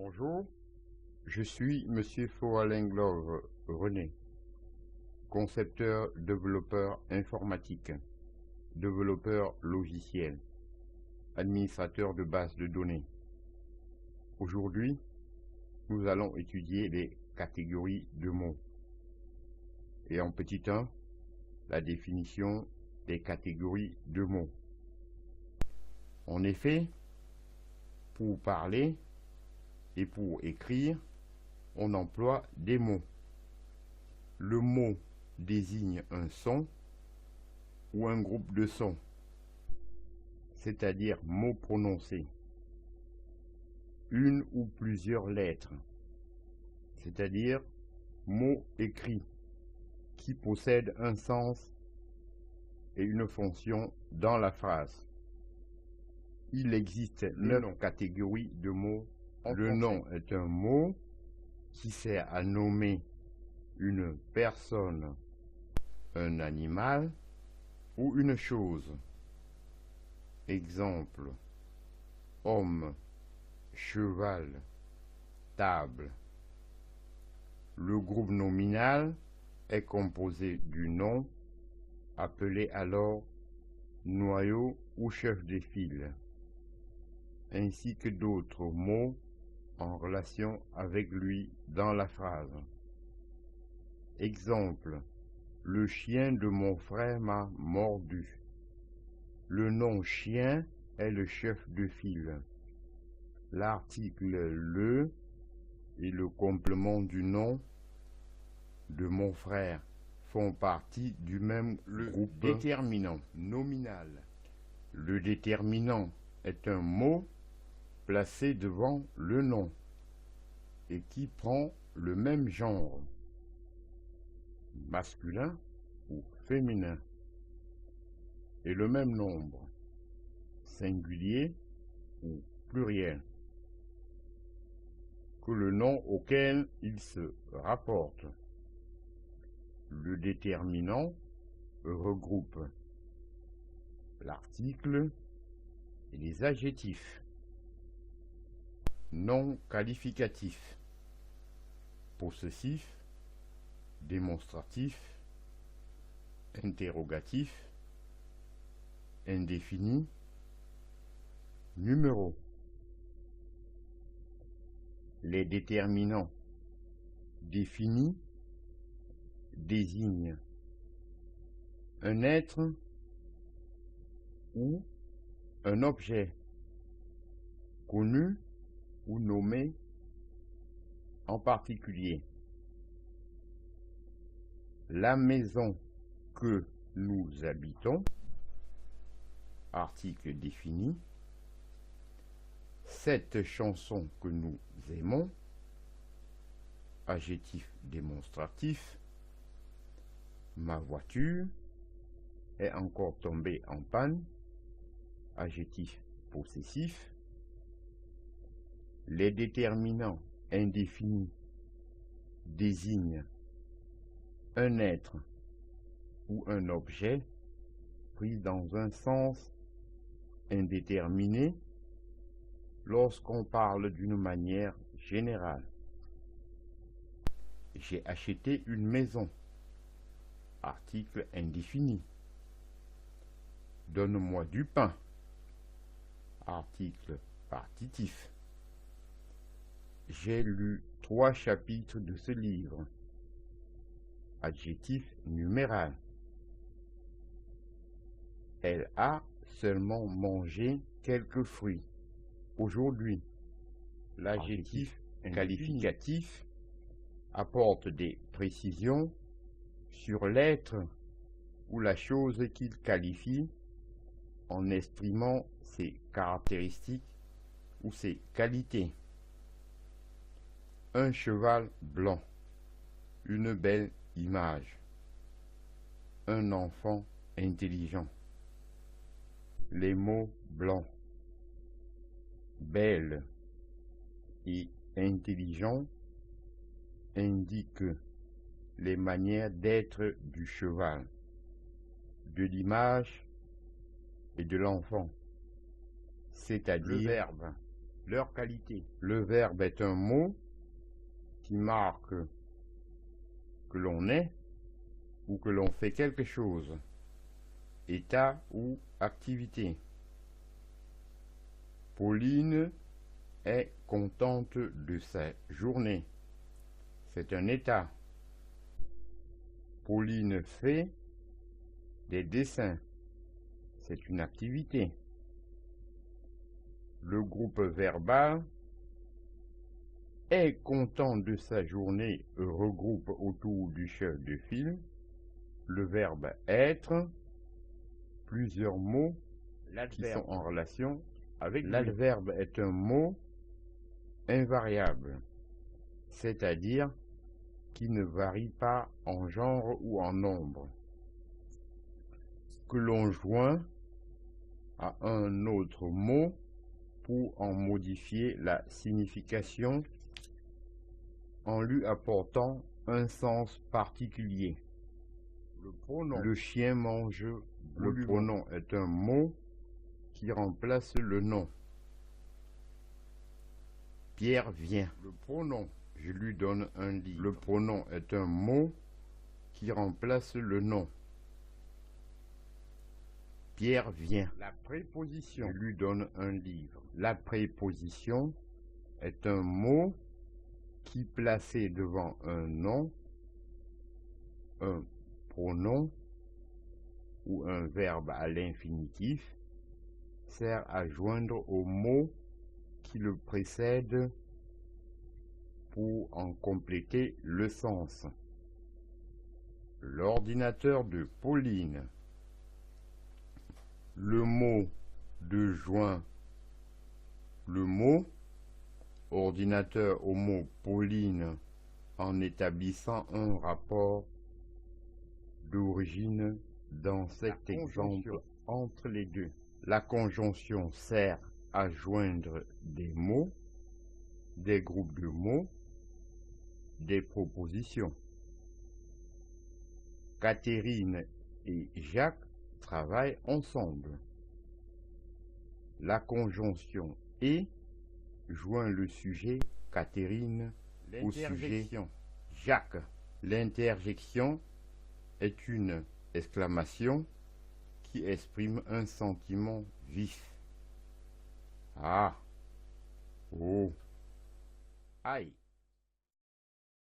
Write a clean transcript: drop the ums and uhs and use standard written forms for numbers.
Bonjour, je suis Monsieur Foallenglove René, concepteur, développeur informatique, développeur logiciel, administrateur de bases de données. Aujourd'hui, nous allons étudier les catégories de mots. Et en petit 1, la définition des catégories de mots. En effet, pour parler et pour écrire, on emploie des mots. Le mot désigne un son ou un groupe de sons, c'est-à-dire mots prononcés. Une ou plusieurs lettres, c'est-à-dire mots écrits qui possèdent un sens et une fonction dans la phrase. Il existe 9 catégories de mots. Le nom est un mot qui sert à nommer une personne, un animal ou une chose. Exemple: homme, cheval, table. Le groupe nominal est composé du nom, appelé alors noyau ou chef de file, ainsi que d'autres mots en relation avec lui dans la phrase. Exemple: le chien de mon frère m'a mordu. Le nom chien est le chef de file. L'article le et le complément du nom de mon frère font partie du même groupe. Déterminant nominal. Le déterminant est un mot placé devant le nom et qui prend le même genre, masculin ou féminin, et le même nombre, singulier ou pluriel, que le nom auquel il se rapporte. Le déterminant regroupe l'article et les adjectifs. Non qualificatif, possessif, démonstratif, interrogatif, indéfini, numéro. Les déterminants définis désignent un être ou un objet connu ou nommé en particulier. La maison que nous habitons, article défini. Cette chanson que nous aimons, adjectif démonstratif. Ma voiture est encore tombée en panne, adjectif possessif. Les déterminants indéfinis désignent un être ou un objet pris dans un sens indéterminé lorsqu'on parle d'une manière générale. J'ai acheté une maison, article indéfini. Donne-moi du pain, article partitif. J'ai lu 3 chapitres de ce livre, adjectif numéral. Elle a seulement mangé quelques fruits aujourd'hui. L'adjectif qualificatif apporte des précisions sur l'être ou la chose qu'il qualifie en exprimant ses caractéristiques ou ses qualités. Un cheval blanc, une belle image, un enfant intelligent. Les mots blanc, belle et intelligent indiquent les manières d'être du cheval, de l'image et de l'enfant, c'est-à-dire le verbe leur qualité. Le verbe est un mot qui marque que l'on est ou que l'on fait quelque chose, état ou activité. Pauline est contente de sa journée. C'est un état. Pauline fait des dessins. C'est une activité. Le groupe verbal est content de sa journée regroupe autour du chef de file le verbe être, plusieurs mots qui sont en relation avec l'adverbe est un mot invariable, c'est-à-dire qui ne varie pas en genre ou en nombre, que l'on joint à un autre mot pour en modifier la signification en lui apportant un sens particulier. Le pronom. Le chien mange. Le pronom est un mot qui remplace le nom. Pierre vient. Le pronom. Je lui donne un livre. Le pronom est un mot qui remplace le nom. Pierre vient. La préposition. Je lui donne un livre. La préposition est un mot qui, placé devant un nom, un pronom ou un verbe à l'infinitif, sert à joindre au mot qui le précède pour en compléter le sens. L'ordinateur de Pauline. Le mot de joint. Le mot ordinateur au mot Pauline en établissant un rapport d'origine dans cet exemple entre les deux. La conjonction sert à joindre des mots, des groupes de mots, des propositions. Catherine et Jacques travaillent ensemble. La conjonction « et » joint le sujet Catherine au sujet Jacques. L'interjection est une exclamation qui exprime un sentiment vif. Ah, oh, aïe.